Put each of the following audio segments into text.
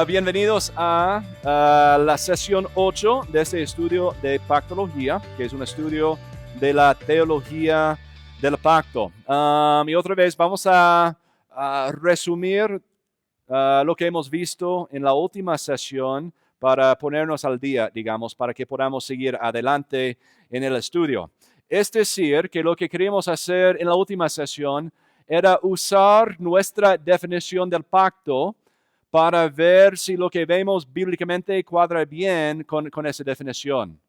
Bienvenidos a la sesión 8 de este estudio de pactología, que es un estudio de la teología del pacto. Y otra vez vamos a resumir lo que hemos visto en la última sesión para ponernos al día, digamos, para que podamos seguir adelante en el estudio. Es decir, que lo que queríamos hacer en la última sesión era usar nuestra definición del pacto para ver si lo que vemos bíblicamente cuadra bien con esa definición.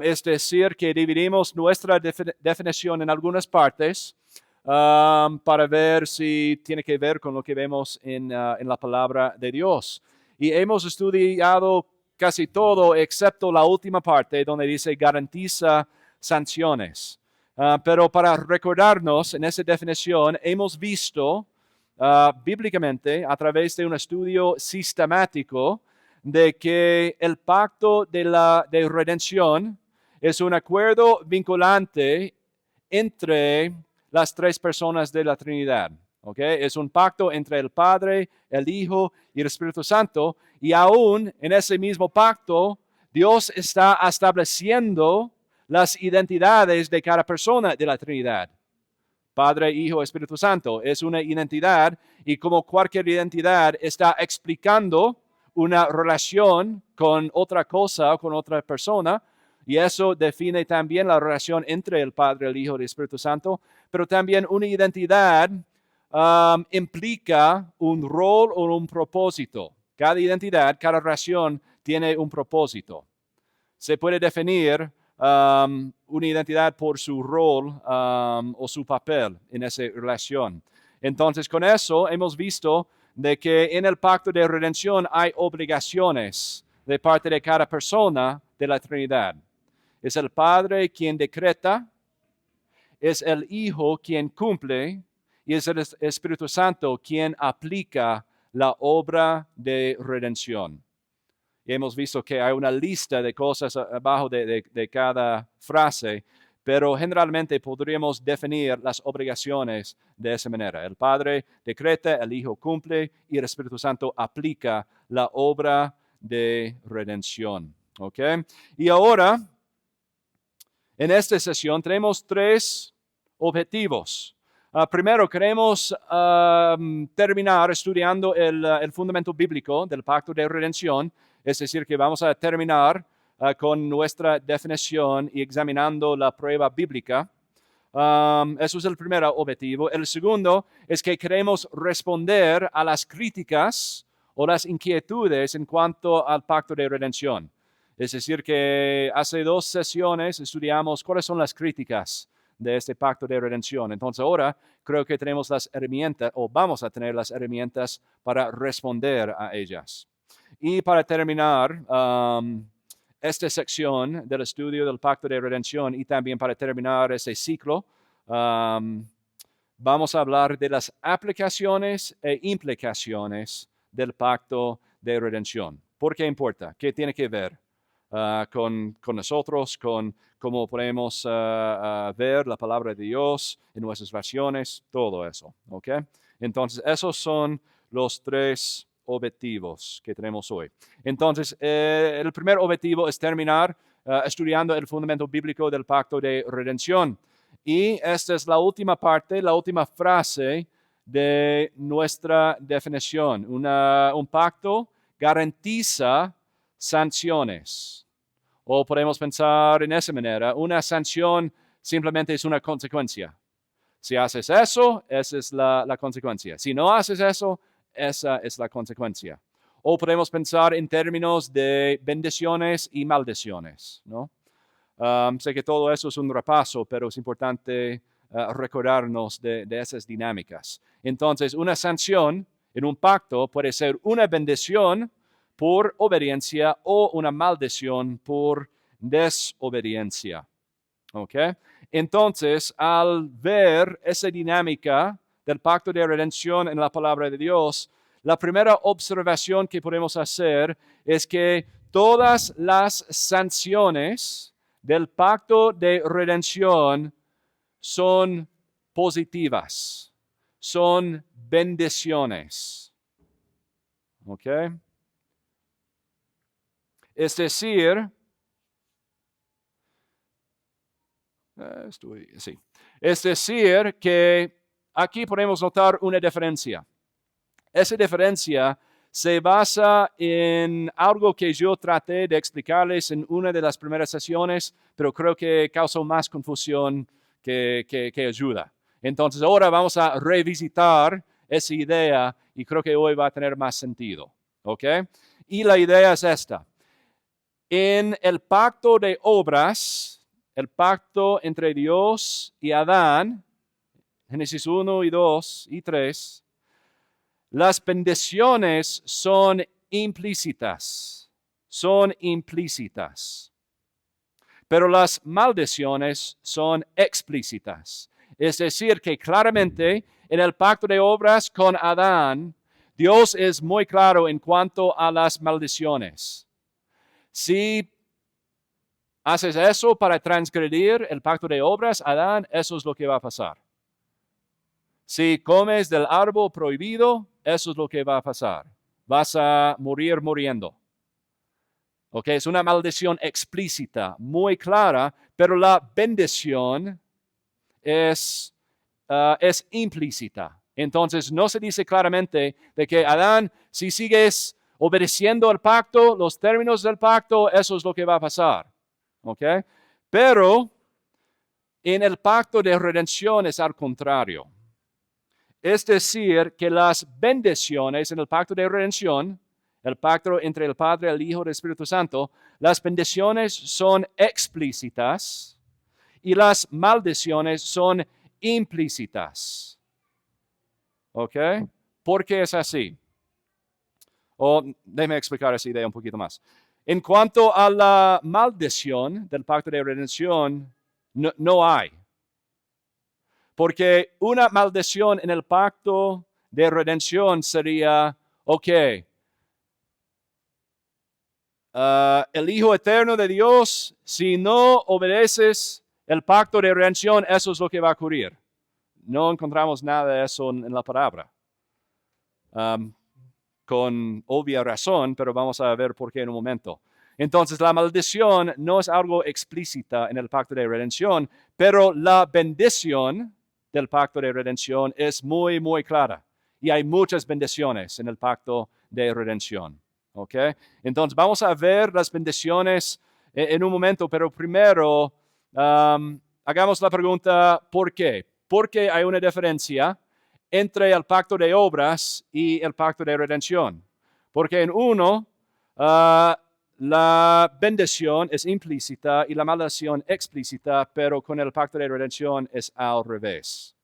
Es decir, que dividimos nuestra definición en algunas partes para ver si tiene que ver con lo que vemos en la palabra de Dios. Y hemos estudiado casi todo excepto la última parte donde dice garantiza sanciones. Pero para recordarnos en esa definición hemos visto bíblicamente a través de un estudio sistemático de que el pacto de redención es un acuerdo vinculante entre las tres personas de la Trinidad. ¿Okay? Es un pacto entre el Padre, el Hijo y el Espíritu Santo. Y aún en ese mismo pacto, Dios está estableciendo las identidades de cada persona de la Trinidad. Padre, Hijo, Espíritu Santo. Es una identidad y como cualquier identidad está explicando una relación con otra cosa o con otra persona. Y eso define también la relación entre el Padre, el Hijo y el Espíritu Santo. Pero también una identidad implica un rol o un propósito. Cada identidad, cada relación tiene un propósito. Se puede definir una identidad por su rol o su papel en esa relación. Entonces, con eso hemos visto de que en el pacto de redención hay obligaciones de parte de cada persona de la Trinidad. Es el Padre quien decreta, es el Hijo quien cumple y es el Espíritu Santo quien aplica la obra de redención. Y hemos visto que hay una lista de cosas abajo de cada frase, pero generalmente podríamos definir las obligaciones de esa manera. El Padre decreta, el Hijo cumple y el Espíritu Santo aplica la obra de redención. ¿Okay? Y ahora, en esta sesión tenemos tres objetivos. Primero, queremos terminar estudiando el fundamento bíblico del pacto de redención, es decir, que vamos a terminar con nuestra definición y examinando la prueba bíblica. Eso es el primer objetivo. El segundo es que queremos responder a las críticas o las inquietudes en cuanto al pacto de redención. Es decir, que hace 2 sesiones estudiamos cuáles son las críticas de este pacto de redención. Entonces ahora creo que tenemos las herramientas o vamos a tener las herramientas para responder a ellas. Y para terminar esta sección del estudio del pacto de redención y también para terminar este ciclo, vamos a hablar de las aplicaciones e implicaciones del pacto de redención. ¿Por qué importa? ¿Qué tiene que ver con nosotros, con cómo podemos ver la palabra de Dios en nuestras versiones, todo eso? ¿Okay? Entonces, esos son los 3 objetivos que tenemos hoy. Entonces, el primer objetivo es terminar estudiando el fundamento bíblico del pacto de redención. Y esta es la última parte, la última frase de nuestra definición. Un pacto garantiza sanciones. O podemos pensar en esa manera, una sanción simplemente es una consecuencia. Si haces eso, esa es la consecuencia. Si no haces eso, esa es la consecuencia. O podemos pensar en términos de bendiciones y maldiciones, ¿no? Sé que todo eso es un repaso, pero es importante recordarnos de esas dinámicas. Entonces, una sanción en un pacto puede ser una bendición por obediencia o una maldición por desobediencia. ¿Ok? Entonces, al ver esa dinámica del pacto de redención en la palabra de Dios, la primera observación que podemos hacer es que todas las sanciones del pacto de redención son positivas, son bendiciones. ¿Ok? Es decir, es decir que aquí podemos notar una diferencia. Esa diferencia se basa en algo que yo traté de explicarles en una de las primeras sesiones, pero creo que causó más confusión que ayuda. Entonces ahora vamos a revisitar esa idea y creo que hoy va a tener más sentido. ¿Ok? Y la idea es esta. En el pacto de obras, el pacto entre Dios y Adán, Génesis 1 y 2 y 3, las bendiciones son implícitas, pero las maldiciones son explícitas. Es decir, que claramente en el pacto de obras con Adán, Dios es muy claro en cuanto a las maldiciones. Si haces eso para transgredir el pacto de obras, Adán, eso es lo que va a pasar. Si comes del árbol prohibido, eso es lo que va a pasar. Vas a morir muriendo. ¿Ok? Es una maldición explícita, muy clara, pero la bendición es implícita. Entonces no se dice claramente de que Adán, si sigues obedeciendo el pacto, los términos del pacto, eso es lo que va a pasar. ¿Ok? Pero en el pacto de redención es al contrario. Es decir, que las bendiciones en el pacto de redención, el pacto entre el Padre, el Hijo y el Espíritu Santo, las bendiciones son explícitas y las maldiciones son implícitas. ¿Ok? ¿Por qué es así? Déjeme explicar esa idea un poquito más. En cuanto a la maldición del pacto de redención, no hay. Porque una maldición en el pacto de redención sería, el Hijo Eterno de Dios, si no obedeces el pacto de redención, eso es lo que va a ocurrir. No encontramos nada de eso en la palabra. Con obvia razón, pero vamos a ver por qué en un momento. Entonces, la maldición no es algo explícita en el pacto de redención, pero la bendición del pacto de redención es muy, muy clara. Y hay muchas bendiciones en el pacto de redención. ¿Ok? Entonces, vamos a ver las bendiciones en un momento, pero primero hagamos la pregunta, ¿por qué? ¿Por qué hay una diferencia entre el pacto de obras y el pacto de redención? Porque en uno, la bendición es implícita y la maldición explícita, pero con el pacto de redención es al revés.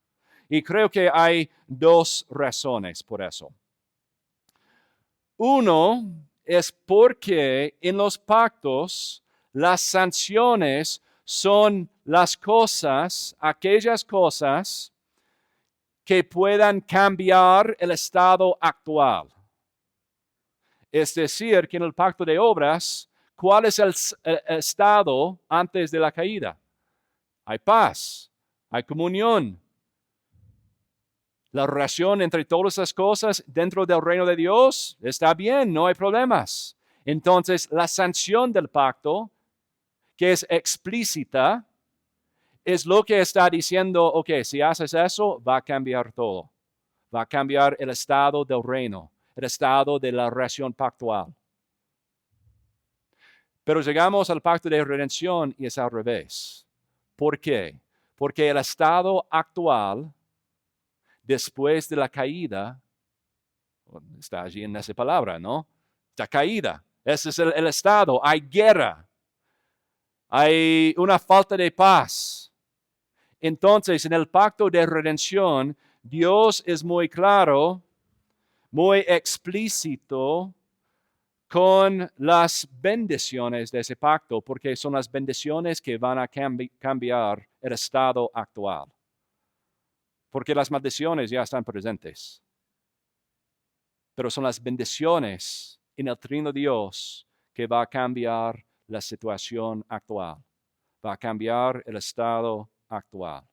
Y creo que hay dos razones por eso. Uno es porque en los pactos las sanciones son las cosas, aquellas cosas que puedan cambiar el estado actual. Es decir, que en el pacto de obras, ¿cuál es el estado antes de la caída? Hay paz, hay comunión. La relación entre todas las cosas dentro del reino de Dios está bien, no hay problemas. Entonces, la sanción del pacto, que es explícita, es lo que está diciendo, si haces eso, va a cambiar todo. Va a cambiar el estado del reino, el estado de la relación pactual. Pero llegamos al pacto de redención y es al revés. ¿Por qué? Porque el estado actual, después de la caída, está allí en esa palabra, ¿no? Está caída. Ese es el estado. Hay guerra. Hay una falta de paz. Entonces, en el pacto de redención, Dios es muy claro, muy explícito con las bendiciones de ese pacto, porque son las bendiciones que van a cambiar el estado actual. Porque las maldiciones ya están presentes. Pero son las bendiciones en el Trino Dios que va a cambiar la situación actual. Va a cambiar el estado actual.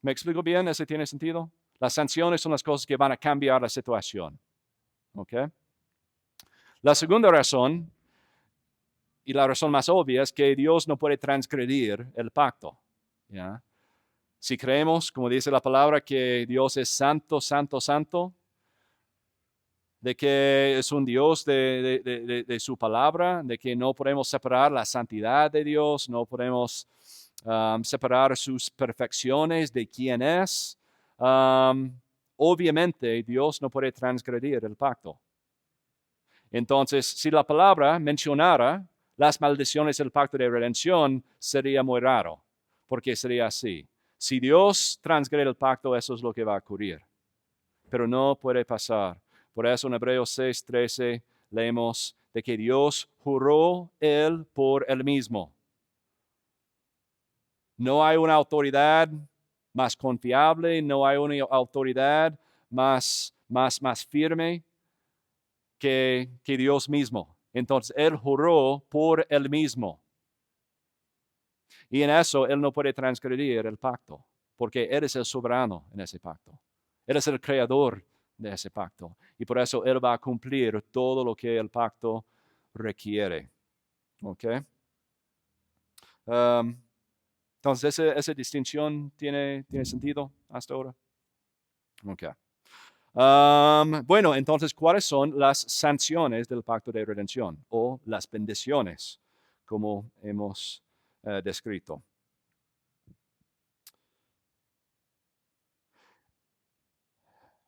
¿Me explico bien? ¿Ese tiene sentido? Las sanciones son las cosas que van a cambiar la situación. ¿Ok? La segunda razón y la razón más obvia es que Dios no puede transgredir el pacto. ¿Ya? Si creemos, como dice la palabra, que Dios es santo, santo, santo, de que es un Dios de su palabra, de que no podemos separar la santidad de Dios, no podemos separar sus perfecciones de quién es. Obviamente Dios no puede transgredir el pacto. Entonces, si la palabra mencionara las maldiciones del pacto de redención, sería muy raro, porque sería así. Si Dios transgrede el pacto, eso es lo que va a ocurrir. Pero no puede pasar. Por eso en Hebreos 6:13 leemos de que Dios juró él por él mismo. No hay una autoridad más confiable, no hay una autoridad más firme que Dios mismo. Entonces, Él juró por Él mismo. Y en eso Él no puede transgredir el pacto, porque Él es el soberano en ese pacto. Él es el creador de ese pacto. Y por eso Él va a cumplir todo lo que el pacto requiere. ¿Ok? Entonces, esa distinción tiene sentido hasta ahora. Ok. Bueno, entonces, ¿cuáles son las sanciones del pacto de redención o las bendiciones, como hemos descrito?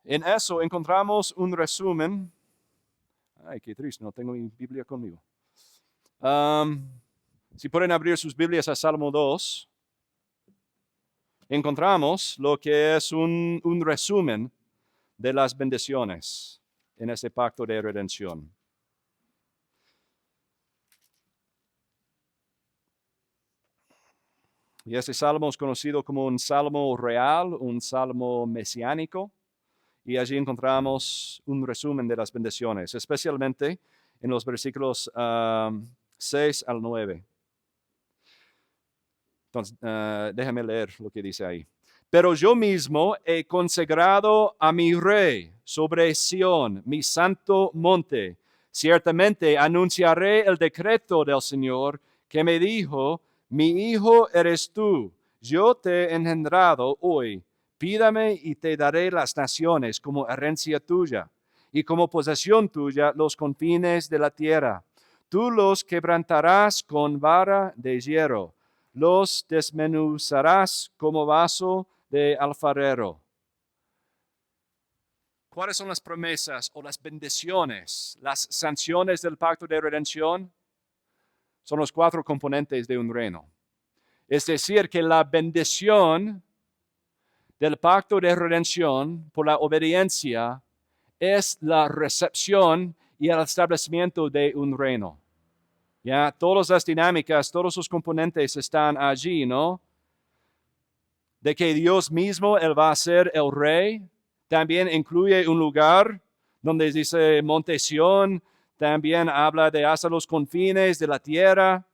En eso encontramos un resumen. Ay, qué triste, no tengo mi Biblia conmigo. Si pueden abrir sus Biblias a Salmo 2, encontramos lo que es un resumen de las bendiciones en ese pacto de redención. Y este salmo es conocido como un salmo real, un salmo mesiánico, y allí encontramos un resumen de las bendiciones, especialmente en los versículos 6 al 9. Entonces, déjame leer lo que dice ahí. Pero yo mismo he consagrado a mi rey sobre Sión, mi santo monte. Ciertamente anunciaré el decreto del Señor que me dijo, mi hijo eres tú, yo te he engendrado hoy. Pídame y te daré las naciones como herencia tuya, y como posesión tuya los confines de la tierra. Tú los quebrantarás con vara de hierro, los desmenuzarás como vaso de alfarero. ¿Cuáles son las promesas o las bendiciones, las sanciones del pacto de redención? Son los 4 componentes de un reino. Es decir, que la bendición del pacto de redención por la obediencia es la recepción y el establecimiento de un reino. Ya, todas las dinámicas, todos sus componentes están allí, ¿no? De que Dios mismo, Él va a ser el rey. También incluye un lugar donde dice Monte Sión. También habla de hasta los confines de la tierra.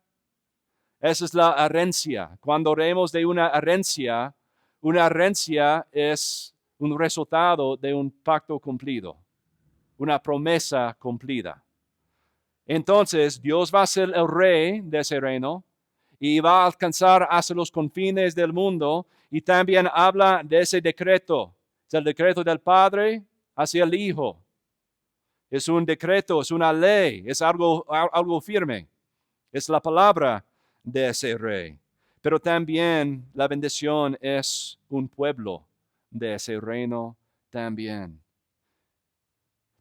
Esa es la herencia. Cuando hablamos de una herencia es un resultado de un pacto cumplido, una promesa cumplida. Entonces, Dios va a ser el rey de ese reino y va a alcanzar hasta los confines del mundo. Y también habla de ese decreto, es el decreto del Padre hacia el Hijo. Es un decreto, es una ley, es algo firme. Es la palabra de ese rey. Pero también la bendición es un pueblo de ese reino también.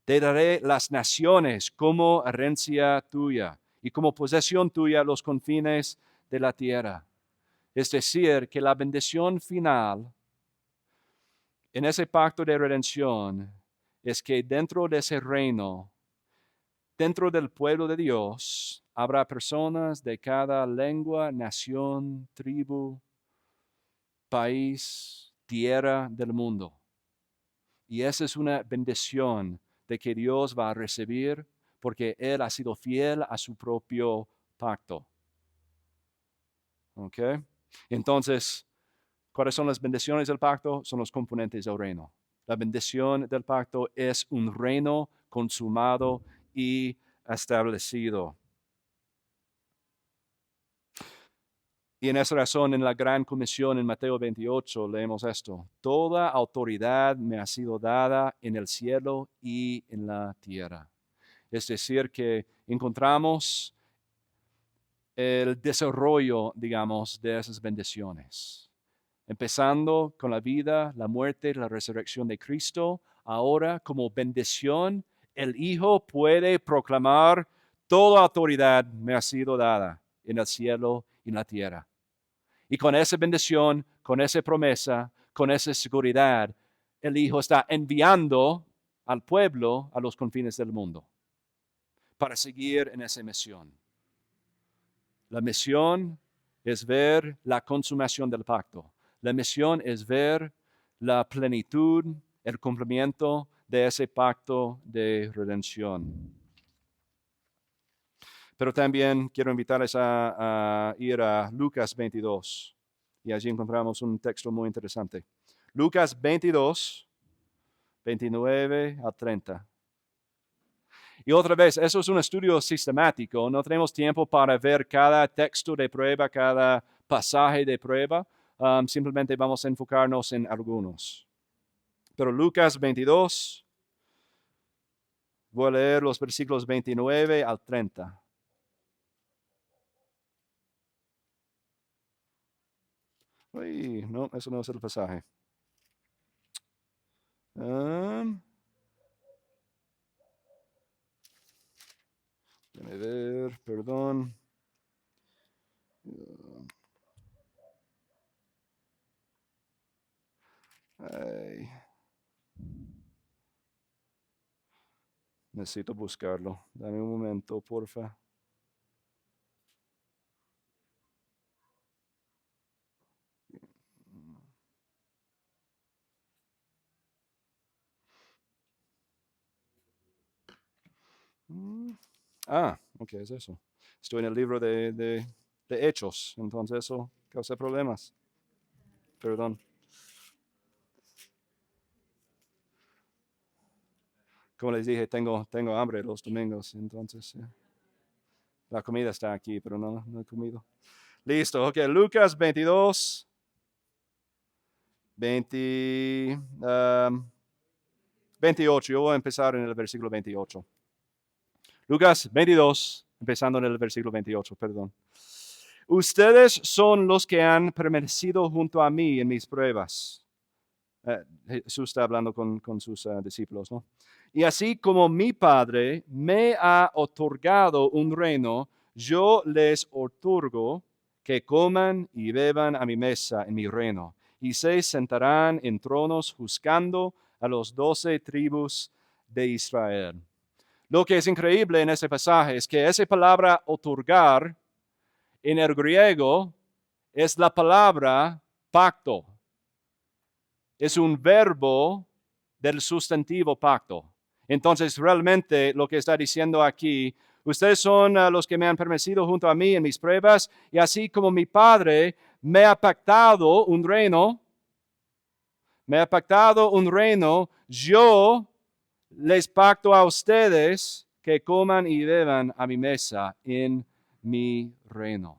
Te daré las naciones como herencia tuya y como posesión tuya los confines de la tierra. Es decir, que la bendición final en ese pacto de redención es que dentro de ese reino, dentro del pueblo de Dios, habrá personas de cada lengua, nación, tribu, país, tierra del mundo. Y esa es una bendición de que Dios va a recibir porque Él ha sido fiel a su propio pacto. ¿Ok? Entonces, ¿cuáles son las bendiciones del pacto? Son los componentes del reino. La bendición del pacto es un reino consumado y establecido. Y en esa razón, en la gran comisión en Mateo 28, leemos esto. Toda autoridad me ha sido dada en el cielo y en la tierra. Es decir, que encontramos el desarrollo, digamos, de esas bendiciones. Empezando con la vida, la muerte, la resurrección de Cristo. Ahora, como bendición, el Hijo puede proclamar, toda autoridad me ha sido dada en el cielo y en la tierra. Y con esa bendición, con esa promesa, con esa seguridad, el Hijo está enviando al pueblo a los confines del mundo para seguir en esa misión. La misión es ver la consumación del pacto. La misión es ver la plenitud, el cumplimiento de ese pacto de redención. Pero también quiero invitarles a ir a Lucas 22. Y allí encontramos un texto muy interesante. Lucas 22, 29 a 30. Y otra vez, eso es un estudio sistemático. No tenemos tiempo para ver cada texto de prueba, cada pasaje de prueba. Simplemente vamos a enfocarnos en algunos. Pero Lucas 22, voy a leer los versículos 29 al 30. Uy, no, eso no es el pasaje. Déjame ver, perdón. Ay. Necesito buscarlo. Dame un momento, porfa. Ok, es eso. Estoy en el libro de Hechos, entonces eso causa problemas. Perdón. Como les dije, tengo hambre los domingos, entonces la comida está aquí, pero no he comido. Listo, ok, Lucas 22, 28. Yo voy a empezar en el versículo 28. Lucas 22, empezando en el versículo 28, perdón. Ustedes son los que han permanecido junto a mí en mis pruebas. Jesús está hablando con sus discípulos, ¿no? Y así como mi Padre me ha otorgado un reino, yo les otorgo que coman y beban a mi mesa en mi reino, y se sentarán en tronos juzgando a los 12 tribus de Israel. Lo que es increíble en ese pasaje es que esa palabra otorgar en el griego es la palabra pacto. Es un verbo del sustantivo pacto. Entonces, realmente lo que está diciendo aquí, ustedes son los que me han permanecido junto a mí en mis pruebas, y así como mi Padre me ha pactado un reino, yo les pacto a ustedes que coman y beban a mi mesa en mi reino.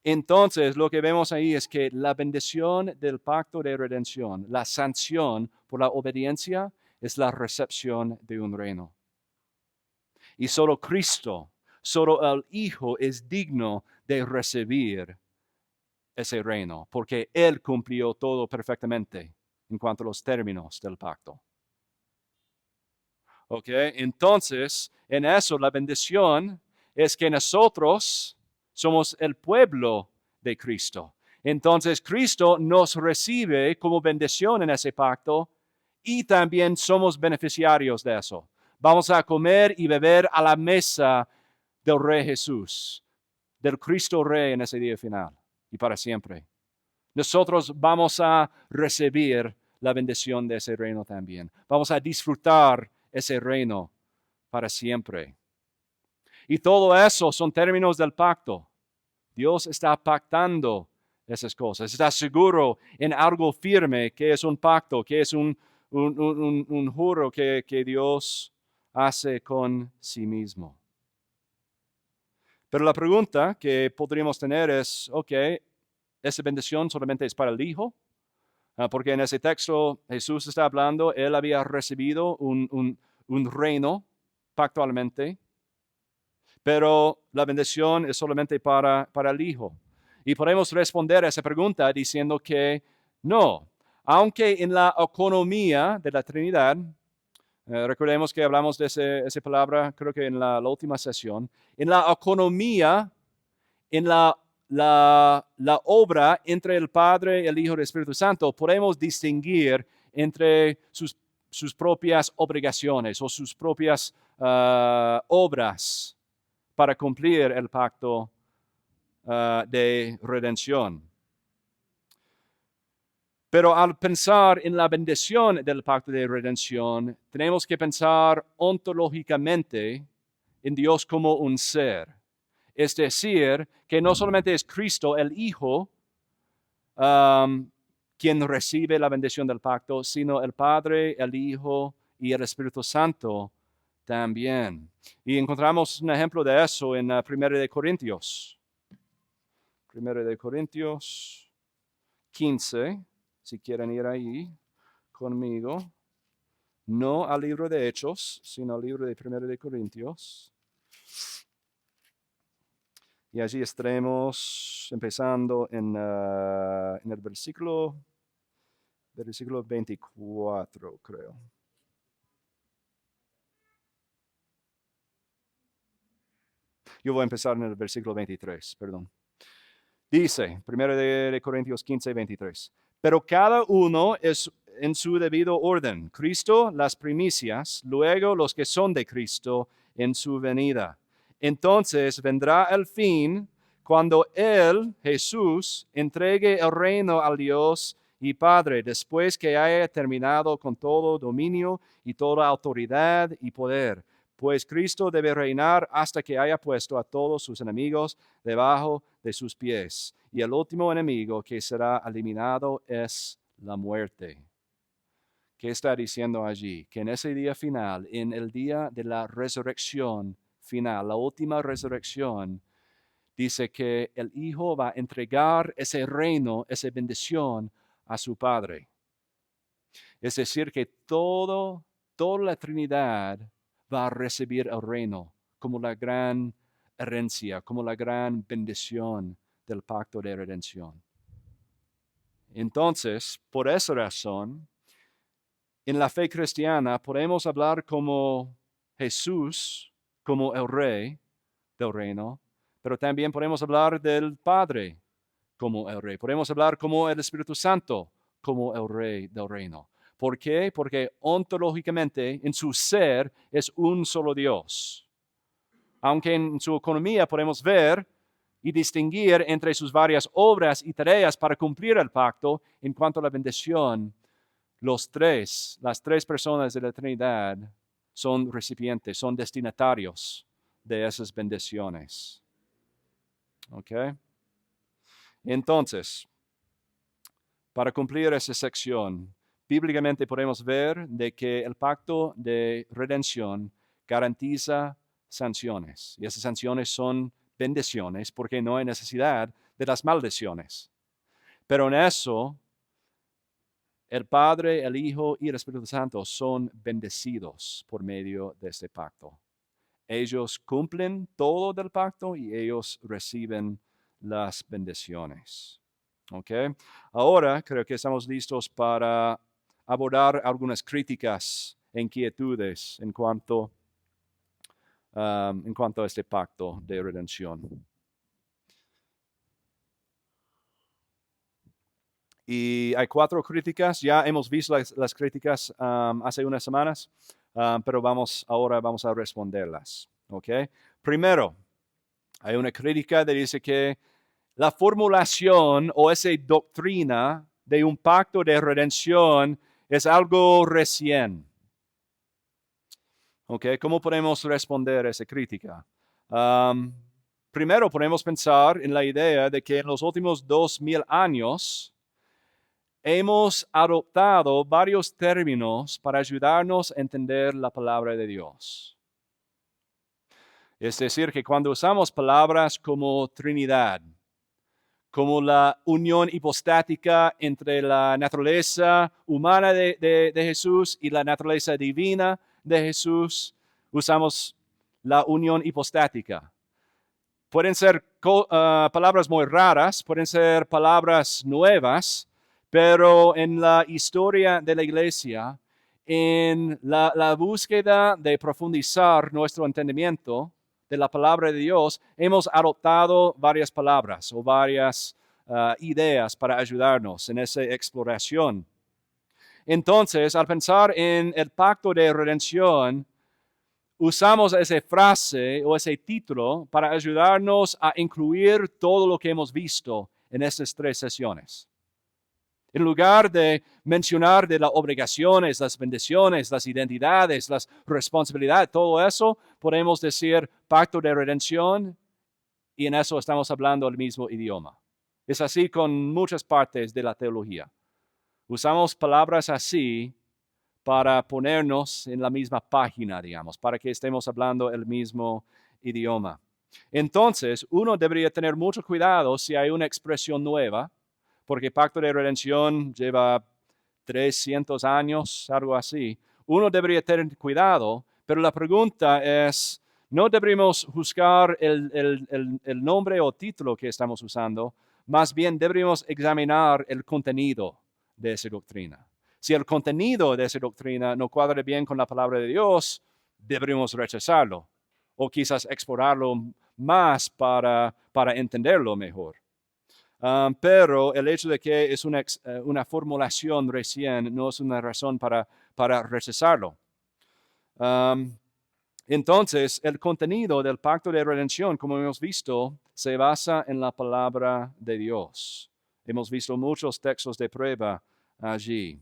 Entonces, lo que vemos ahí es que la bendición del pacto de redención, la sanción por la obediencia, es la recepción de un reino. Y solo Cristo, solo el Hijo es digno de recibir ese reino, porque Él cumplió todo perfectamente en cuanto a los términos del pacto. ¿Ok? Entonces, en eso la bendición es que nosotros somos el pueblo de Cristo. Entonces, Cristo nos recibe como bendición en ese pacto y también somos beneficiarios de eso. Vamos a comer y beber a la mesa del Rey Jesús, del Cristo Rey en ese día final y para siempre. Nosotros vamos a recibir la bendición de ese reino también. Vamos a disfrutar ese reino para siempre. Y todo eso son términos del pacto. Dios está pactando esas cosas. Está seguro en algo firme que es un pacto, que es un juro que Dios hace con sí mismo. Pero la pregunta que podríamos tener es, ok, ¿esa bendición solamente es para el Hijo? Porque en ese texto Jesús está hablando, él había recibido un reino pactualmente, pero la bendición es solamente para el Hijo. Y podemos responder a esa pregunta diciendo que no, aunque en la economía de la Trinidad, recordemos que hablamos de esa palabra, creo que en la última sesión, en la economía, en la obra entre el Padre, el Hijo y el Espíritu Santo, podemos distinguir entre sus propias obligaciones o sus propias obras para cumplir el pacto de redención. Pero al pensar en la bendición del pacto de redención, tenemos que pensar ontológicamente en Dios como un ser. Es decir, que no solamente es Cristo el Hijo quien recibe la bendición del pacto, sino el Padre, el Hijo y el Espíritu Santo también. Y encontramos un ejemplo de eso en 1 de Corintios. 1 de Corintios 15, si quieren ir ahí conmigo. No al libro de Hechos, sino al libro de 1 de Corintios. Y allí estaremos empezando en el versículo 24, creo. Yo voy a empezar en el versículo 23, perdón. Dice, 1 de Corintios 15, 23. Pero cada uno es en su debido orden. Cristo, las primicias, luego los que son de Cristo en su venida. Entonces vendrá el fin cuando Él, Jesús, entregue el reino al Dios y Padre, después que haya terminado con todo dominio y toda autoridad y poder. Pues Cristo debe reinar hasta que haya puesto a todos sus enemigos debajo de sus pies. Y el último enemigo que será eliminado es la muerte. ¿Qué está diciendo allí? Que en ese día final, en el día de la resurrección final, la última resurrección, dice que el Hijo va a entregar ese reino, esa bendición a su Padre. Es decir, que toda la Trinidad va a recibir el reino como la gran herencia, como la gran bendición del pacto de redención. Entonces, por esa razón, en la fe cristiana podemos hablar como Jesús, como el Rey del reino, pero también podemos hablar del Padre como el Rey. Podemos hablar como el Espíritu Santo, como el Rey del reino. ¿Por qué? Porque ontológicamente en su ser es un solo Dios. Aunque en su economía podemos ver y distinguir entre sus varias obras y tareas para cumplir el pacto, en cuanto a la bendición, las tres personas de la Trinidad son recipientes, son destinatarios de esas bendiciones. ¿Ok? Entonces, para cumplir esa sección, bíblicamente podemos ver de que el pacto de redención garantiza sanciones. Y esas sanciones son bendiciones porque no hay necesidad de las maldiciones. Pero en eso, el Padre, el Hijo y el Espíritu Santo son bendecidos por medio de este pacto. Ellos cumplen todo del pacto y ellos reciben las bendiciones. ¿Ok? Ahora creo que estamos listos para abordar algunas críticas e inquietudes en cuanto a este pacto de redención. Y hay 4 críticas, ya hemos visto las críticas hace unas semanas, pero ahora vamos a responderlas. ¿Ok? Primero, hay una crítica que dice que la formulación o esa doctrina de un pacto de redención es algo recién. ¿Ok? ¿Cómo podemos responder a esa crítica? Primero podemos pensar en la idea de que en los últimos 2000 años hemos adoptado varios términos para ayudarnos a entender la palabra de Dios. Es decir, que cuando usamos palabras como Trinidad, como la unión hipostática entre la naturaleza humana de Jesús y la naturaleza divina de Jesús, usamos la unión hipostática. Pueden ser palabras muy raras, pueden ser palabras nuevas, pero en la historia de la iglesia, en la búsqueda de profundizar nuestro entendimiento de la palabra de Dios, hemos adoptado varias palabras o varias ideas para ayudarnos en esa exploración. Entonces, al pensar en el pacto de redención, usamos esa frase o ese título para ayudarnos a incluir todo lo que hemos visto en estas 3 sesiones. En lugar de mencionar de las obligaciones, las bendiciones, las identidades, las responsabilidades, todo eso, podemos decir pacto de redención y en eso estamos hablando el mismo idioma. Es así con muchas partes de la teología. Usamos palabras así para ponernos en la misma página, digamos, para que estemos hablando el mismo idioma. Entonces, uno debería tener mucho cuidado si hay una expresión nueva, porque Pacto de Redención lleva 300 años, algo así. Uno debería tener cuidado, pero la pregunta es, no deberíamos juzgar el nombre o título que estamos usando, más bien deberíamos examinar el contenido de esa doctrina. Si el contenido de esa doctrina no cuadra bien con la palabra de Dios, deberíamos rechazarlo o quizás explorarlo más para entenderlo mejor. Pero el hecho de que es una formulación recién no es una razón para rechazarlo. Entonces, el contenido del pacto de redención, como hemos visto, se basa en la palabra de Dios. Hemos visto muchos textos de prueba allí.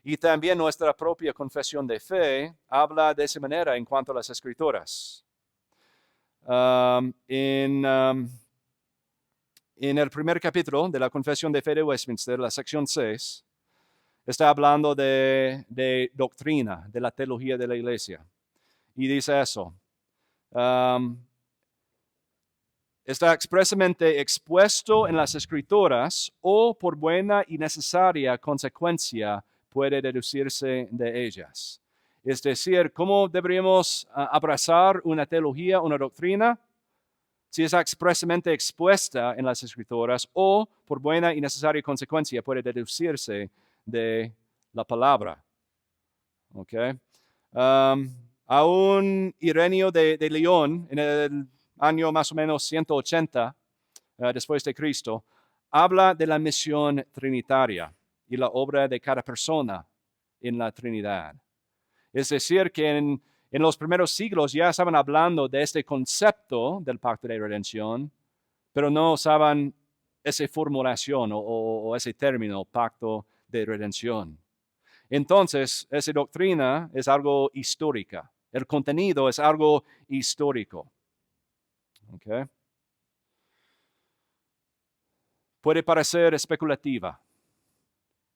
Y también nuestra propia confesión de fe habla de esa manera en cuanto a las escrituras. En el primer capítulo de la Confesión de Fe de Westminster, la sección 6, está hablando de doctrina, de la teología de la iglesia. Y dice eso. Está expresamente expuesto en las escrituras o por buena y necesaria consecuencia puede deducirse de ellas. Es decir, ¿cómo deberíamos abrazar una teología, una doctrina? Si está expresamente expuesta en las escrituras o por buena y necesaria consecuencia puede deducirse de la palabra. ¿Ok? Aún Ireneo de León, en el año más o menos 180 después de Cristo, habla de la misión trinitaria y la obra de cada persona en la Trinidad. Es decir, que en los primeros siglos ya estaban hablando de este concepto del pacto de redención, pero no usaban esa formulación o ese término, pacto de redención. Entonces, esa doctrina es algo histórica. El contenido es algo histórico. ¿Okay? Puede parecer especulativa.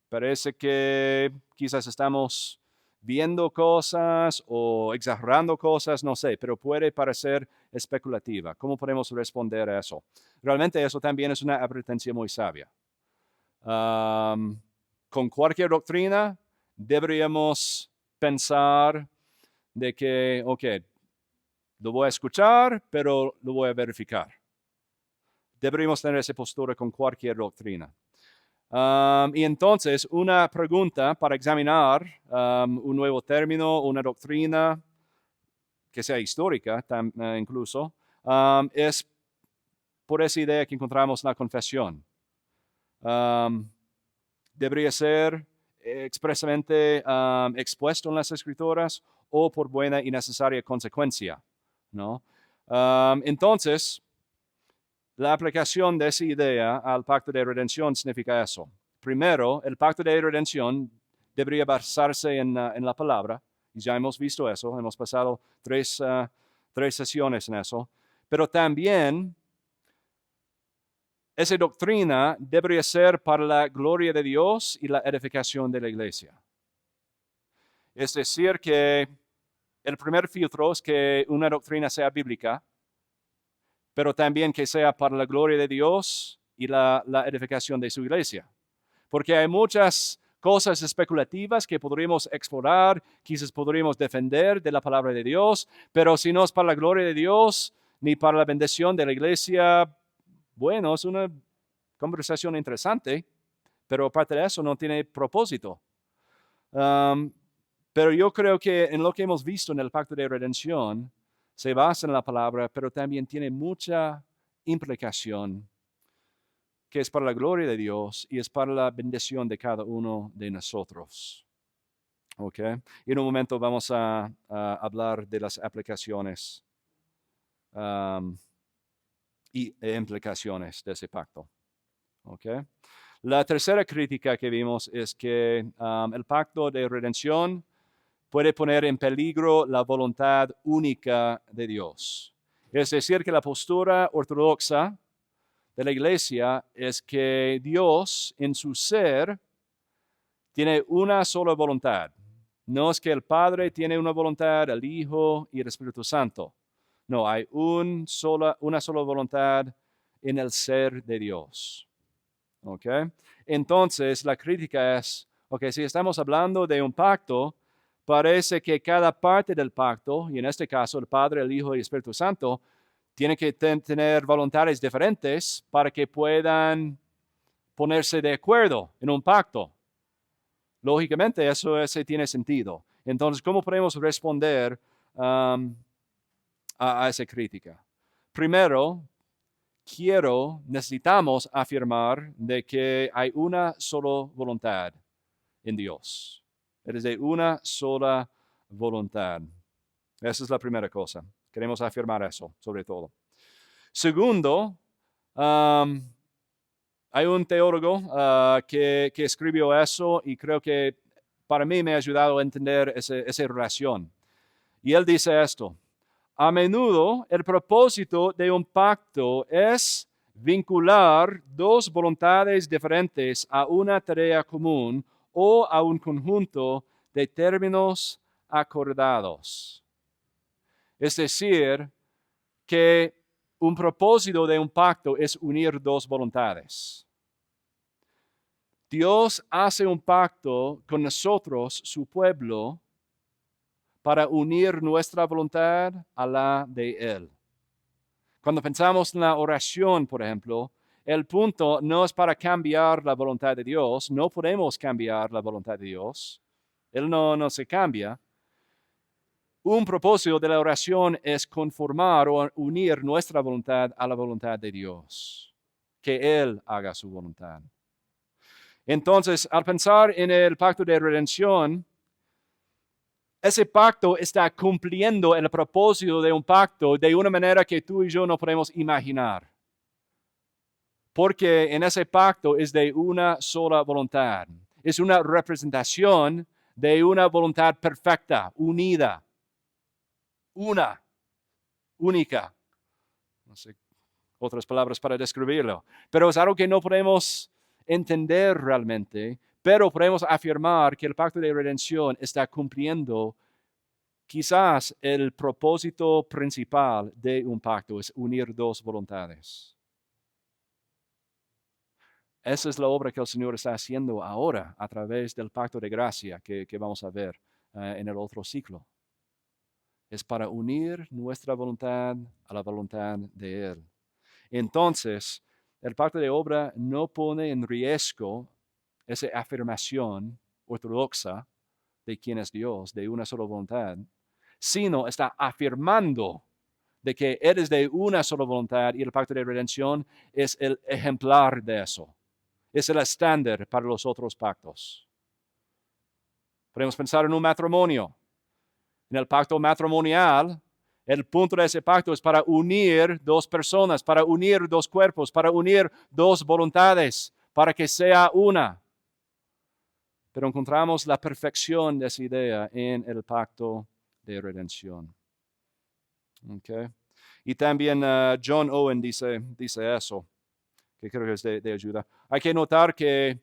Parece que quizás estamos viendo cosas o exagerando cosas, no sé, pero puede parecer especulativa. ¿Cómo podemos responder a eso? Realmente eso también es una advertencia muy sabia. Con cualquier doctrina deberíamos pensar de que, ok, lo voy a escuchar, pero lo voy a verificar. Deberíamos tener esa postura con cualquier doctrina. Y entonces, una pregunta para examinar un nuevo término, una doctrina que sea histórica incluso, es por esa idea que encontramos en la confesión. Debería ser expresamente expuesto en las escrituras o por buena y necesaria consecuencia, ¿no? Entonces, la aplicación de esa idea al pacto de redención significa eso. Primero, el pacto de redención debería basarse en la palabra, y ya hemos visto eso, hemos pasado tres sesiones en eso, pero también esa doctrina debería ser para la gloria de Dios y la edificación de la iglesia. Es decir, que El primer filtro es que una doctrina sea bíblica, pero también que sea para la gloria de Dios y la edificación de su iglesia. Porque hay muchas cosas especulativas que podríamos explorar, quizás podríamos defender de la palabra de Dios, pero si no es para la gloria de Dios ni para la bendición de la iglesia, bueno, es una conversación interesante, pero aparte de eso no tiene propósito. Pero yo creo que en lo que hemos visto en el pacto de redención, se basa en la palabra, pero también tiene mucha implicación que es para la gloria de Dios y es para la bendición de cada uno de nosotros. ¿Ok? Y en un momento vamos a hablar de las aplicaciones e implicaciones de ese pacto. ¿Ok? La tercera crítica que vimos es que el pacto de redención puede poner en peligro la voluntad única de Dios. Es decir, que la postura ortodoxa de la iglesia es que Dios en su ser tiene una sola voluntad. No es que el Padre tiene una voluntad, el Hijo y el Espíritu Santo. No, hay una sola voluntad en el ser de Dios. ¿Ok? Entonces, la crítica es, ok, si estamos hablando de un pacto, parece que cada parte del pacto, y en este caso el Padre, el Hijo y el Espíritu Santo, tiene que tener voluntades diferentes para que puedan ponerse de acuerdo en un pacto. Lógicamente, eso tiene sentido. Entonces, ¿cómo podemos responder a esa crítica? Primero, necesitamos afirmar de que hay una sola voluntad en Dios. Es de una sola voluntad. Esa es la primera cosa. Queremos afirmar eso, sobre todo. Segundo, hay un teólogo que escribió eso y creo que para mí me ha ayudado a entender esa relación. Y él dice esto: a menudo el propósito de un pacto es vincular dos voluntades diferentes a una tarea común o a un conjunto de términos acordados. Es decir, que un propósito de un pacto es unir dos voluntades. Dios hace un pacto con nosotros, su pueblo, para unir nuestra voluntad a la de Él. Cuando pensamos en la oración, por ejemplo, el punto no es para cambiar la voluntad de Dios, no podemos cambiar la voluntad de Dios, Él no se cambia. Un propósito de la oración es conformar o unir nuestra voluntad a la voluntad de Dios, que Él haga su voluntad. Entonces, al pensar en el pacto de redención, ese pacto está cumpliendo el propósito de un pacto de una manera que tú y yo no podemos imaginar. Porque en ese pacto es de una sola voluntad. Es una representación de una voluntad perfecta, unida, única. No sé otras palabras para describirlo, pero es algo que no podemos entender realmente, pero podemos afirmar que el pacto de redención está cumpliendo quizás el propósito principal de un pacto, es unir dos voluntades. Esa es la obra que el Señor está haciendo ahora a través del pacto de gracia que vamos a ver en el otro ciclo. Es para unir nuestra voluntad a la voluntad de Él. Entonces, el pacto de obra no pone en riesgo esa afirmación ortodoxa de quién es Dios, de una sola voluntad, sino está afirmando de que Él es de una sola voluntad y el pacto de redención es el ejemplar de eso. Es el estándar para los otros pactos. Podemos pensar en un matrimonio. En el pacto matrimonial, el punto de ese pacto es para unir dos personas, para unir dos cuerpos, para unir dos voluntades, para que sea una. Pero encontramos la perfección de esa idea en el pacto de redención. Okay. Y también John Owen dice eso, que creo que es de ayuda. Hay que notar que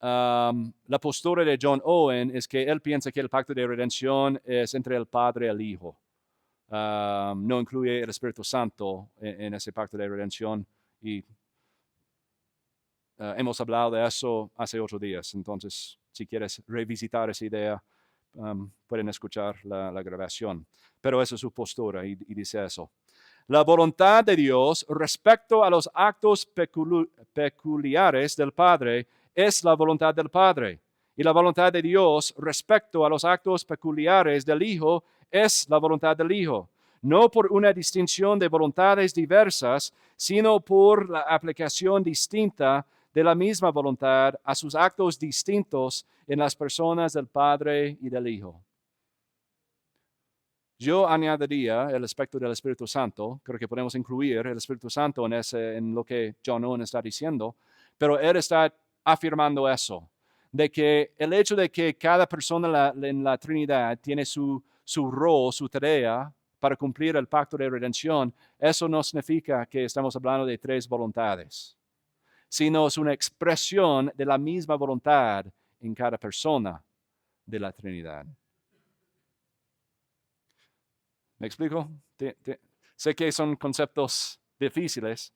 la postura de John Owen es que él piensa que el pacto de redención es entre el Padre y el Hijo. No incluye el Espíritu Santo en ese pacto de redención y hemos hablado de eso hace 8 días. Entonces, si quieres revisitar esa idea, pueden escuchar la grabación. Pero esa es su postura y dice eso. La voluntad de Dios respecto a los actos peculiares del Padre es la voluntad del Padre. Y la voluntad de Dios respecto a los actos peculiares del Hijo es la voluntad del Hijo. No por una distinción de voluntades diversas, sino por la aplicación distinta de la misma voluntad a sus actos distintos en las personas del Padre y del Hijo. Yo añadiría el aspecto del Espíritu Santo. Creo que podemos incluir el Espíritu Santo en lo que John Owen está diciendo, pero él está afirmando eso, de que el hecho de que cada persona en la Trinidad tiene su rol, su tarea para cumplir el pacto de redención, eso no significa que estamos hablando de 3 voluntades, sino es una expresión de la misma voluntad en cada persona de la Trinidad. ¿Me explico? Sé que son conceptos difíciles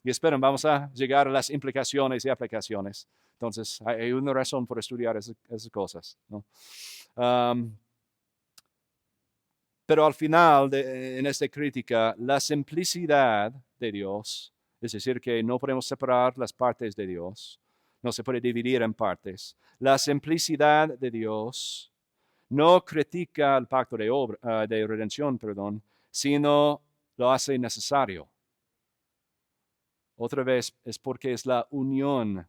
y esperen, vamos a llegar a las implicaciones y aplicaciones. Entonces, hay una razón por estudiar esas cosas, ¿no? Pero al final, en esta crítica, la simplicidad de Dios, es decir, que no podemos separar las partes de Dios, no se puede dividir en partes. La simplicidad de Dios no critica el pacto de redención, sino lo hace necesario. Otra vez es porque es la unión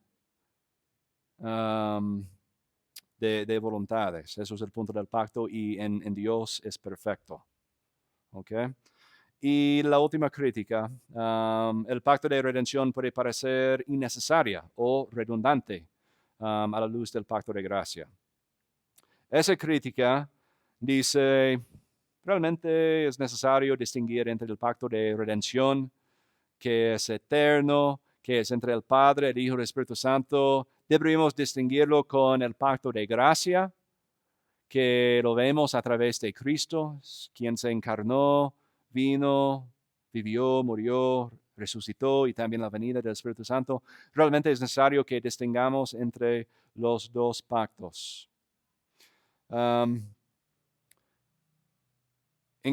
de voluntades. Eso es el punto del pacto y en Dios es perfecto. ¿Okay? Y la última crítica, el pacto de redención puede parecer innecesaria o redundante a la luz del pacto de gracia. Esa crítica dice, realmente es necesario distinguir entre el pacto de redención, que es eterno, que es entre el Padre, el Hijo y el Espíritu Santo. Deberíamos distinguirlo con el pacto de gracia, que lo vemos a través de Cristo, quien se encarnó, vino, vivió, murió, resucitó y también la venida del Espíritu Santo. Realmente es necesario que distingamos entre los 2 pactos. En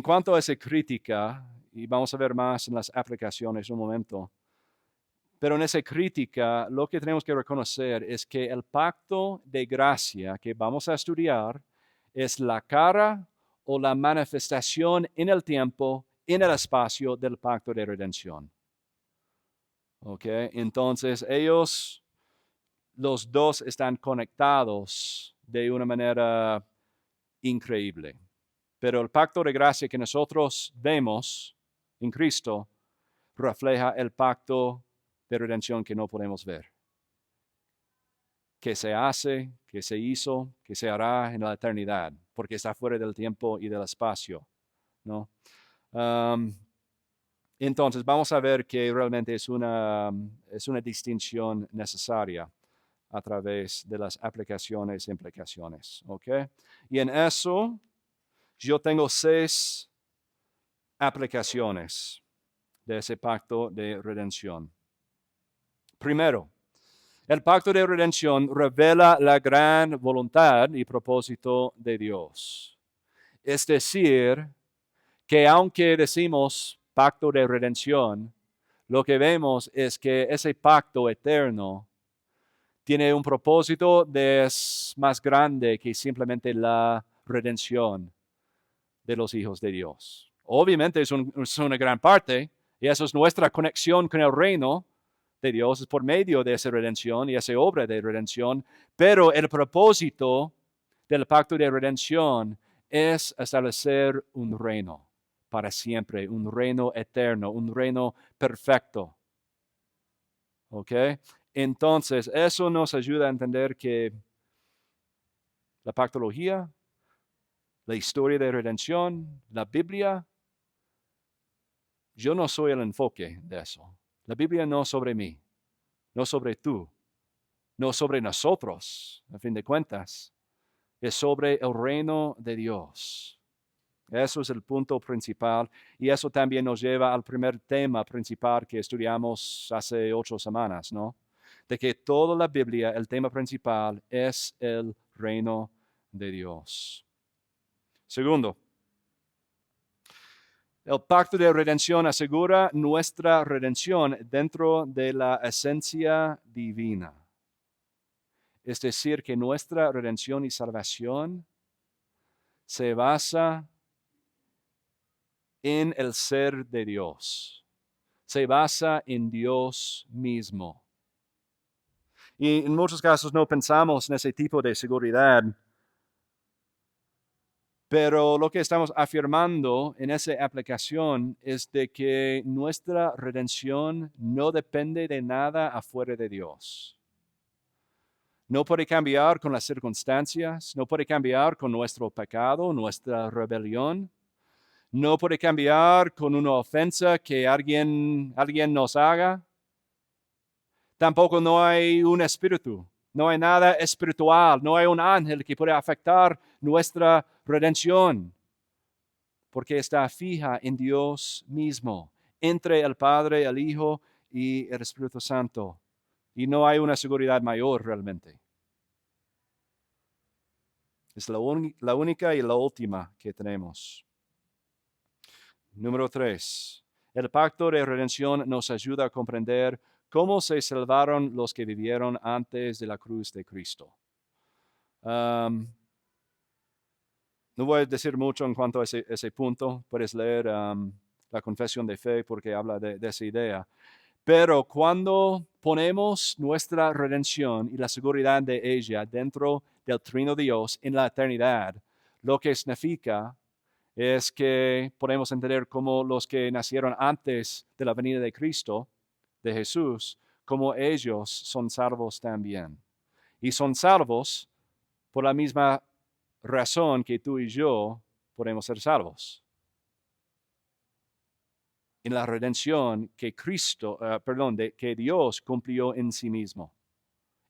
cuanto a esa crítica, y vamos a ver más en las aplicaciones un momento, pero en esa crítica lo que tenemos que reconocer es que el pacto de gracia que vamos a estudiar es la cara o la manifestación en el tiempo, en el espacio del pacto de redención. ¿Ok? Entonces ellos, los 2 están conectados de una manera increíble. Pero el pacto de gracia que nosotros vemos en Cristo refleja el pacto de redención que no podemos ver, que se hace, que se hizo, que se hará en la eternidad, porque está fuera del tiempo y del espacio, ¿no? Entonces vamos a ver que realmente es una distinción necesaria a través de las aplicaciones e implicaciones, ¿ok? Y en eso yo tengo 6 aplicaciones de ese pacto de redención. Primero, el pacto de redención revela la gran voluntad y propósito de Dios. Es decir, que aunque decimos pacto de redención, lo que vemos es que ese pacto eterno tiene un propósito más grande que simplemente la redención de los hijos de Dios. Obviamente es una gran parte, y eso es nuestra conexión con el reino de Dios, es por medio de esa redención y esa obra de redención, pero el propósito del pacto de redención es establecer un reino para siempre, un reino eterno, un reino perfecto. ¿Ok? Entonces, eso nos ayuda a entender que la pactología, la historia de redención, la Biblia, yo no soy el enfoque de eso. La Biblia no sobre mí, no sobre tú, no sobre nosotros, a fin de cuentas, es sobre el reino de Dios. Eso es el punto principal y eso también nos lleva al primer tema principal que estudiamos hace 8 semanas, ¿no? De que toda la Biblia, el tema principal es el reino de Dios. Segundo, el pacto de redención asegura nuestra redención dentro de la esencia divina. Es decir, que nuestra redención y salvación se basa en el ser de Dios. Se basa en Dios mismo. Y en muchos casos no pensamos en ese tipo de seguridad, pero lo que estamos afirmando en esa aplicación es de que nuestra redención no depende de nada afuera de Dios. No puede cambiar con las circunstancias, no puede cambiar con nuestro pecado, nuestra rebelión. No puede cambiar con una ofensa que alguien nos haga. Tampoco no hay un espíritu, no hay nada espiritual, no hay un ángel que pueda afectar nuestra redención, porque está fija en Dios mismo, entre el Padre, el Hijo y el Espíritu Santo. Y no hay una seguridad mayor realmente. Es la única y la última que tenemos. Número 3. El pacto de redención nos ayuda a comprender cómo se salvaron los que vivieron antes de la cruz de Cristo. No voy a decir mucho en cuanto a ese punto. Puedes leer la confesión de fe porque habla de esa idea. Pero cuando ponemos nuestra redención y la seguridad de ella dentro del Trino Dios en la eternidad, lo que significa es que podemos entender cómo los que nacieron antes de la venida de Cristo, de Jesús, como ellos son salvos también. Y son salvos por la misma razón que tú y yo podemos ser salvos. En la redención que que Dios cumplió en sí mismo,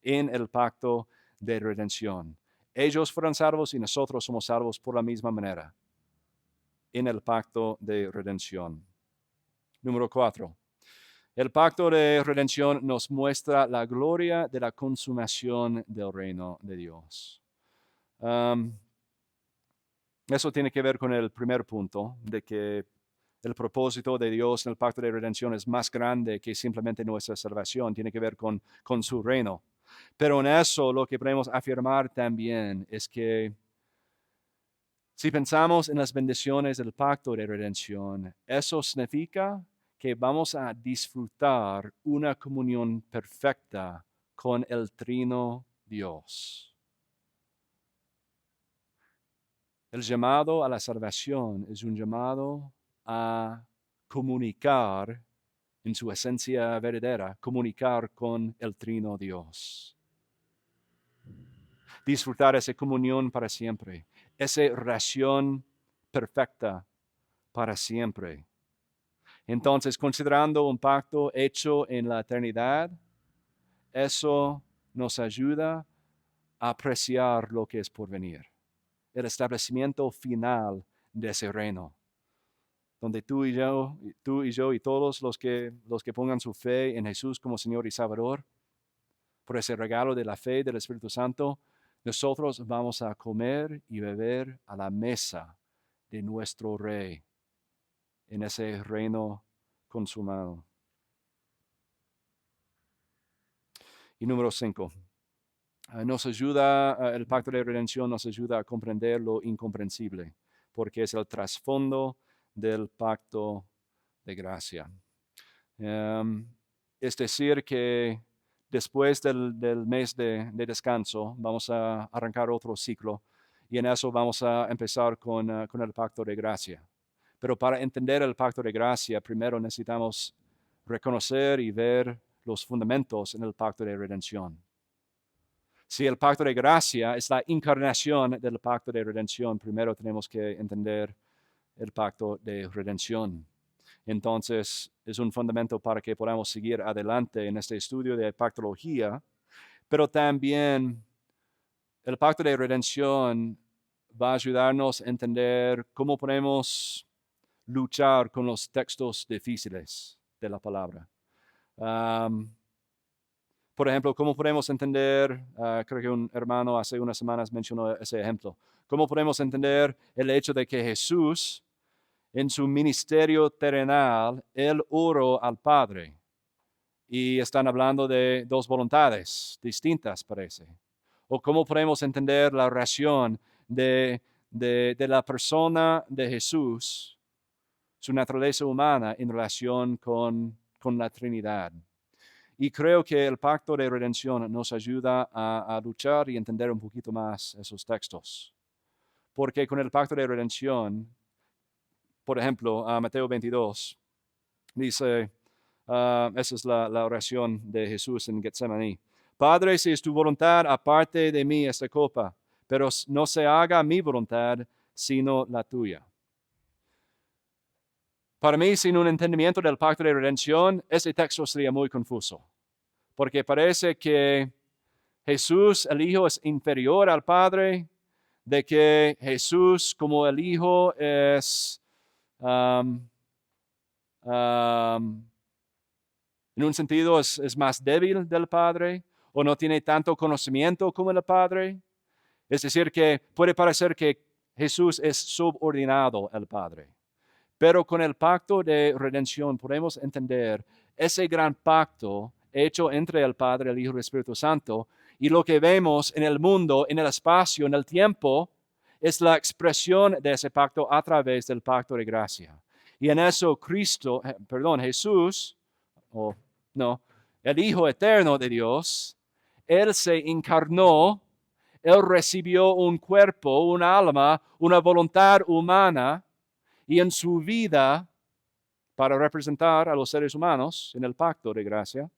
en el pacto de redención. Ellos fueron salvos y nosotros somos salvos por la misma manera, en el pacto de redención. Número 4. El pacto de redención nos muestra la gloria de la consumación del reino de Dios. Eso tiene que ver con el primer punto, de que el propósito de Dios en el pacto de redención es más grande que simplemente nuestra salvación, tiene que ver con su reino. Pero en eso lo que podemos afirmar también es que si pensamos en las bendiciones del pacto de redención, eso significa que vamos a disfrutar una comunión perfecta con el Trino Dios. El llamado a la salvación es un llamado a comunicar en su esencia verdadera, comunicar con el Trino Dios. Disfrutar esa comunión para siempre, esa relación perfecta para siempre. Entonces, considerando un pacto hecho en la eternidad, eso nos ayuda a apreciar lo que es por venir, el establecimiento final de ese reino, donde tú y yo y todos los que pongan su fe en Jesús como Señor y Salvador, por ese regalo de la fe del Espíritu Santo, nosotros vamos a comer y beber a la mesa de nuestro Rey en ese reino consumado. Y número 5. El pacto de redención nos ayuda a comprender lo incomprensible, porque es el trasfondo del pacto de gracia. Es decir, que después del mes de descanso vamos a arrancar otro ciclo y en eso vamos a empezar con el pacto de gracia. Pero para entender el pacto de gracia, primero necesitamos reconocer y ver los fundamentos en el pacto de redención. Si el pacto de gracia es la encarnación del pacto de redención, primero tenemos que entender el pacto de redención. Entonces, es un fundamento para que podamos seguir adelante en este estudio de pactología, pero también el pacto de redención va a ayudarnos a entender cómo podemos luchar con los textos difíciles de la palabra. Por ejemplo, ¿cómo podemos entender, creo que un hermano hace unas semanas mencionó ese ejemplo, cómo podemos entender el hecho de que Jesús, en su ministerio terrenal, él oró al Padre? Y están hablando de dos voluntades distintas, parece. O cómo podemos entender la oración de la persona de Jesús, su naturaleza humana en relación con la Trinidad. Y creo que el pacto de redención nos ayuda a luchar y entender un poquito más esos textos. Porque con el pacto de redención, por ejemplo, Mateo 22, dice, esa es la oración de Jesús en Getsemaní. Padre, si es tu voluntad, aparte de mí esta copa, pero no se haga mi voluntad, sino la tuya. Para mí, sin un entendimiento del pacto de redención, ese texto sería muy confuso, porque parece que Jesús, el Hijo, es inferior al Padre, de que Jesús, como el Hijo, es en un sentido es más débil del Padre, o no tiene tanto conocimiento como el Padre. Es decir, que puede parecer que Jesús es subordinado al Padre. Pero con el pacto de redención podemos entender ese gran pacto hecho entre el Padre, el Hijo y el Espíritu Santo. Y lo que vemos en el mundo, en el espacio, en el tiempo, es la expresión de ese pacto a través del pacto de gracia. Y en eso Jesús, el Hijo eterno de Dios, Él se encarnó, Él recibió un cuerpo, un alma, una voluntad humana, y en su vida, para representar a los seres humanos en el pacto de gracia,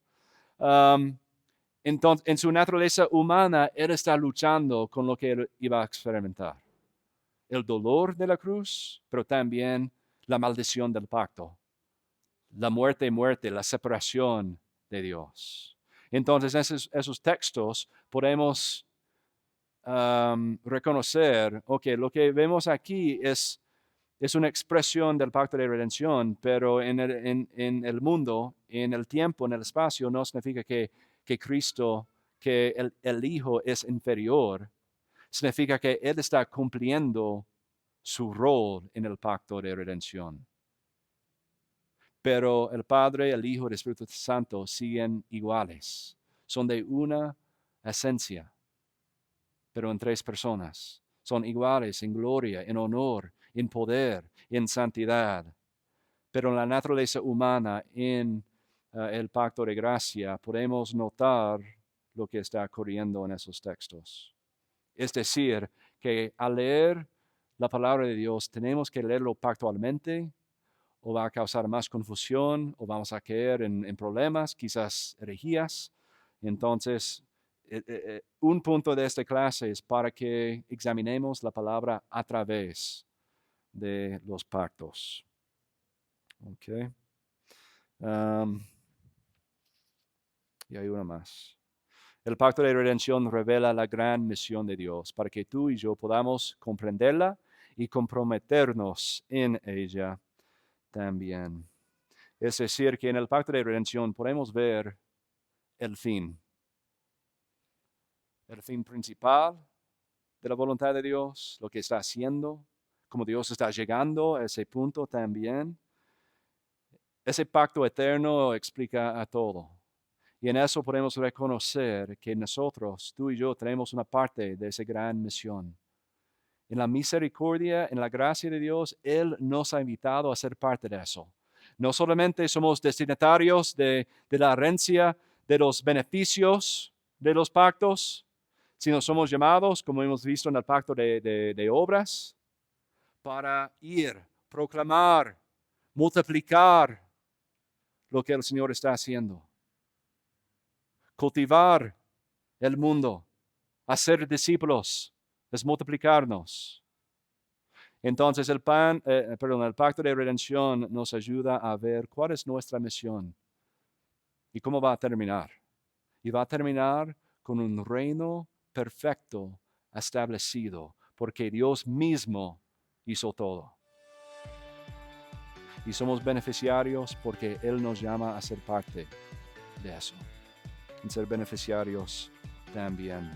entonces, en su naturaleza humana, Él está luchando con lo que Él iba a experimentar. El dolor de la cruz, pero también la maldición del pacto. La muerte, la separación de Dios. Entonces, esos textos podemos reconocer, lo que vemos aquí es una expresión del pacto de redención, pero en el mundo, en el tiempo, en el espacio, no significa que Cristo, que el Hijo es inferior, significa que Él está cumpliendo su rol en el pacto de redención. Pero el Padre, el Hijo y el Espíritu Santo siguen iguales. Son de una esencia, pero en tres personas. Son iguales en gloria, en honor, en poder, en santidad. Pero en la naturaleza humana, en el pacto de gracia, podemos notar lo que está ocurriendo en esos textos. Es decir, que al leer la palabra de Dios, tenemos que leerlo pactualmente, o va a causar más confusión, o vamos a caer en problemas, quizás herejías. Entonces, un punto de esta clase es para que examinemos la palabra a través de los pactos. Ok. Y hay una más. El pacto de redención revela la gran misión de Dios para que tú y yo podamos comprenderla y comprometernos en ella también. Es decir, que en el pacto de redención podemos ver el fin principal de la voluntad de Dios, lo que está haciendo, cómo Dios está llegando a ese punto también. Ese pacto eterno explica a todo. Y en eso podemos reconocer que nosotros, tú y yo, tenemos una parte de esa gran misión. En la misericordia, en la gracia de Dios, Él nos ha invitado a ser parte de eso. No solamente somos destinatarios de la herencia, de los beneficios de los pactos, sino somos llamados, como hemos visto en el pacto de obras, para ir, proclamar, multiplicar lo que el Señor está haciendo. Cultivar el mundo, hacer discípulos, es multiplicarnos. Entonces el pacto de redención nos ayuda a ver cuál es nuestra misión y cómo va a terminar. Y va a terminar con un reino perfecto establecido, porque Dios mismo hizo todo. Y somos beneficiarios porque Él nos llama a ser parte de eso, en ser beneficiarios también.